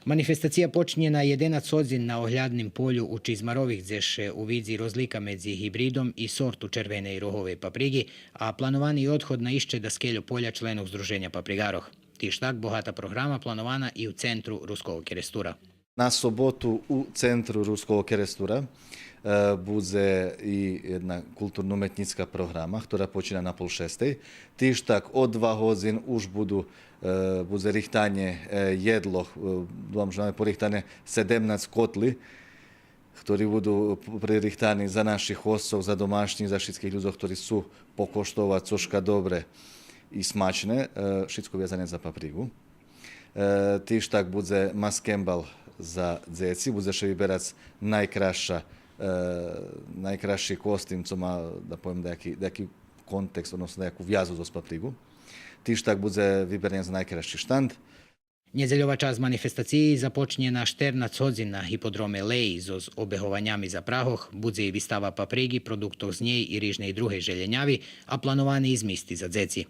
Manifestacija počnie na 11 odzin na ohlядним полю у Čizmarovih, gdje u vidzi rozlika medzi hibridom i sortu červene i rohove paprigi, a planovani odhod na išče skelju polja členog Združenja Paprigaroh. Tiž tak bohata programa planovana i u centru Ruskog kerestura. Na sobotu u centru Ruskog kerestura bude i jedna kulturno-umetnicka programa, która počina na 5:30. Tiž tak od 2 hodin už bude rihtanje jedloh, dôležité porihtane 17 kotli, ktorí budú pririhtani za našich hostov, za domašních, za všetkých ľudí, ktorí sú pokoštovať cožka dobre i smačné, všetko viazané za paprigu. Tiž tak bude maskembal za djeci, bude še vyberac najkrašši kostim, co má, da poviem, daki kontekst, odnosno nejakú vjazu z paprigu. Tiž tak bude vyberien za najkrašši štand. Недельова час манифестації започне на 14 годин на гіподроме Леї з обегованнями за Прагох, буде і вистава паприги, продуктов з неї і ріжної другої желеняві, а плановані ізмісти за дзеці.